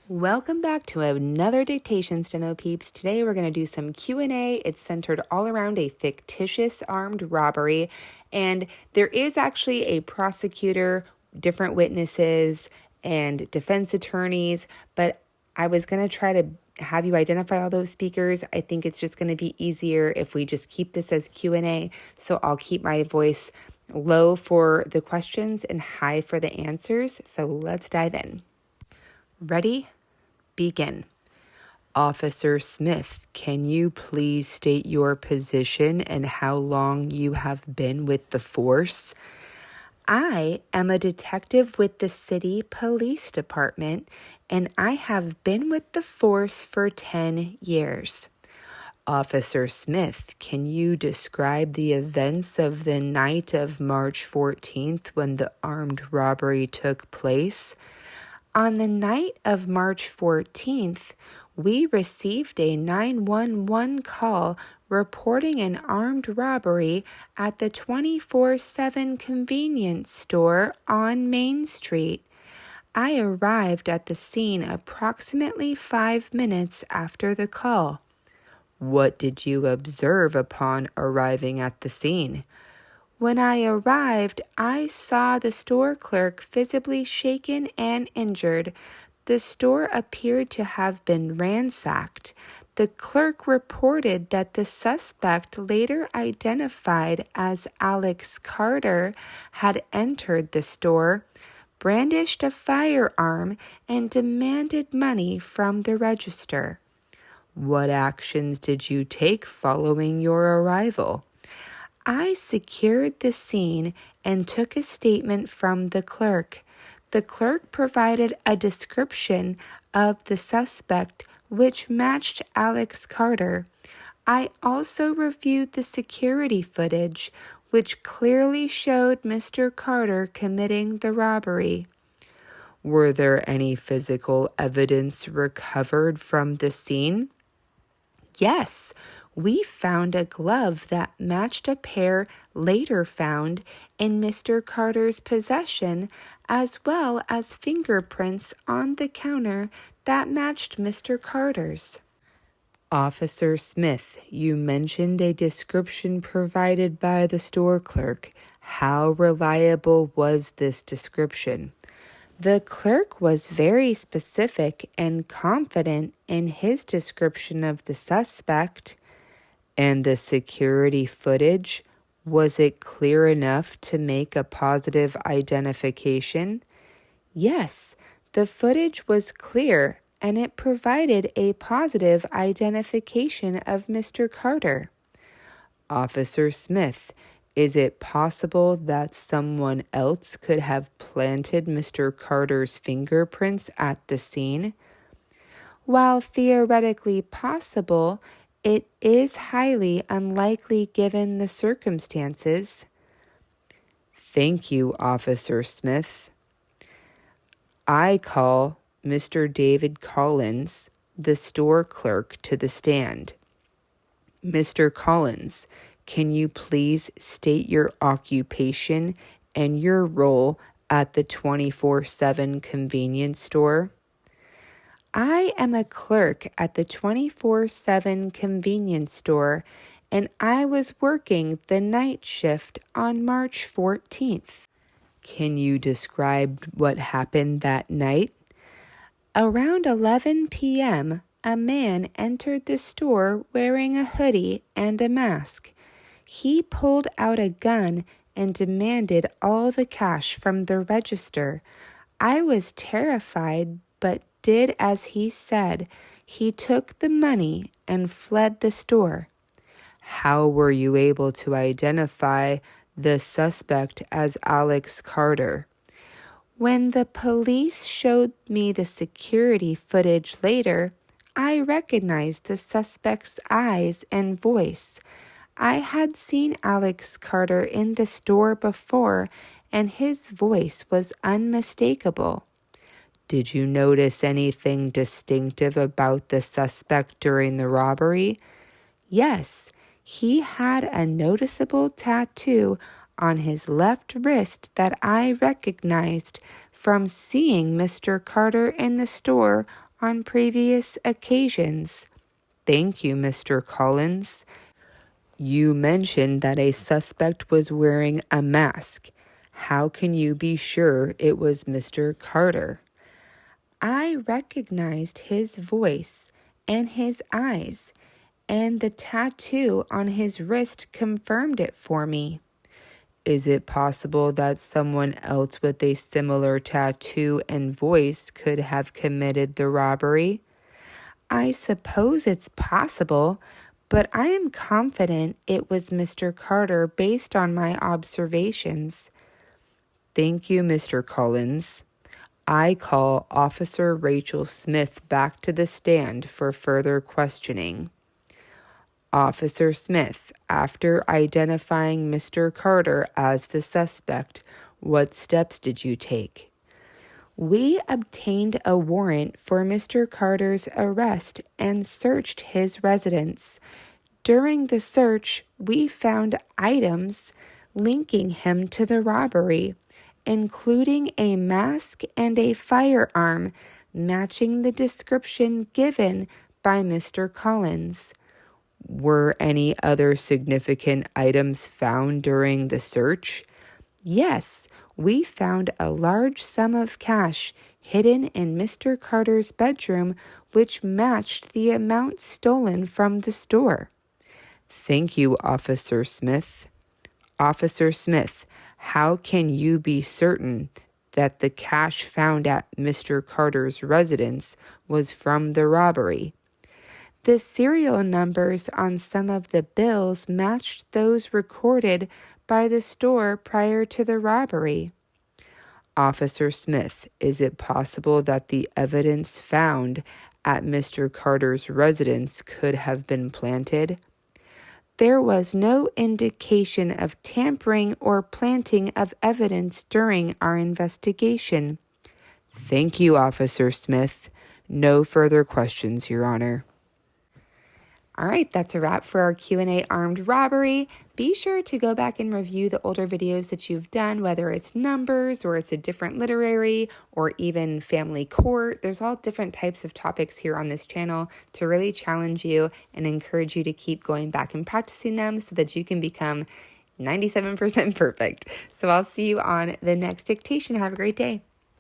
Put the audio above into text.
Welcome back to another Dictation, Steno peeps. Today we're going to do some Q&A. It's centered all around a fictitious armed robbery, and there is actually a prosecutor, different witnesses, and defense attorneys, but I was going to try to have you identify all those speakers. I think it's just going to be easier if we just keep this as Q&A, so I'll keep my voice low for the questions and high for the answers. So let's dive in. Ready? Begin. Officer Smith, can you please state your position and how long you have been with the force? I am a detective with the city police department, and I have been with the force for 10 years. Officer Smith, can you describe the events of the night of March 14th when the armed robbery took place? On the night of March 14th, we received a 911 call reporting an armed robbery at the 24/7 convenience store on Main Street. I arrived at the scene approximately 5 minutes after the call. What did you observe upon arriving at the scene? When I arrived, I saw the store clerk visibly shaken and injured. The store appeared to have been ransacked. The clerk reported that the suspect, later identified as Alex Carter, had entered the store, brandished a firearm, and demanded money from the register. What actions did you take following your arrival? I secured the scene and took a statement from the clerk. The clerk provided a description of the suspect which matched Alex Carter. I also reviewed the security footage which clearly showed Mr. Carter committing the robbery. Were there any physical evidence recovered from the scene? Yes. We found a glove that matched a pair later found in Mr. Carter's possession, as well as fingerprints on the counter that matched Mr. Carter's. Officer Smith, you mentioned a description provided by the store clerk. How reliable was this description? The clerk was very specific and confident in his description of the suspect. And the security footage, was it clear enough to make a positive identification? Yes, the footage was clear and it provided a positive identification of Mr. Carter. Officer Smith, is it possible that someone else could have planted Mr. Carter's fingerprints at the scene? While theoretically possible, it is highly unlikely given the circumstances. Thank you, Officer Smith. I call Mr. David Collins, the store clerk, to the stand. Mr. Collins, can you please state your occupation and your role at the 24/7 convenience store? I am a clerk at the 24/7 convenience store, and I was working the night shift on March 14th. Can you describe what happened that night? Around 11 p.m., a man entered the store wearing a hoodie and a mask. He pulled out a gun and demanded all the cash from the register. I was terrified, but did as he said. He took the money and fled the store. How were you able to identify the suspect as Alex Carter? When the police showed me the security footage later, I recognized the suspect's eyes and voice. I had seen Alex Carter in the store before, and his voice was unmistakable. Did you notice anything distinctive about the suspect during the robbery? Yes, he had a noticeable tattoo on his left wrist that I recognized from seeing Mr. Carter in the store on previous occasions. Thank you, Mr. Collins. You mentioned that a suspect was wearing a mask. How can you be sure it was Mr. Carter? I recognized his voice and his eyes, and the tattoo on his wrist confirmed it for me. Is it possible that someone else with a similar tattoo and voice could have committed the robbery? I suppose it's possible, but I am confident it was Mr. Carter based on my observations. Thank you, Mr. Collins. I call Officer Rachel Smith back to the stand for further questioning. Officer Smith, after identifying Mr. Carter as the suspect, what steps did you take? We obtained a warrant for Mr. Carter's arrest and searched his residence. During the search, we found items linking him to the robbery, including a mask and a firearm matching the description given by Mr. Collins. Were any other significant items found during the search? Yes, we found a large sum of cash hidden in Mr. Carter's bedroom, which matched the amount stolen from the store. Thank you, Officer Smith. Officer Smith, how can you be certain that the cash found at Mr. Carter's residence was from the robbery? The serial numbers on some of the bills matched those recorded by the store prior to the robbery. Officer Smith, is it possible that the evidence found at Mr. Carter's residence could have been planted? There was no indication of tampering or planting of evidence during our investigation. Thank you, Officer Smith. No further questions, Your Honor. All right, that's a wrap for our Q&A armed robbery. Be sure to go back and review the older videos that you've done, whether it's numbers or it's a different literary or even family court. There's all different types of topics here on this channel to really challenge you and encourage you to keep going back and practicing them so that you can become 97% perfect. So I'll see you on the next dictation. Have a great day.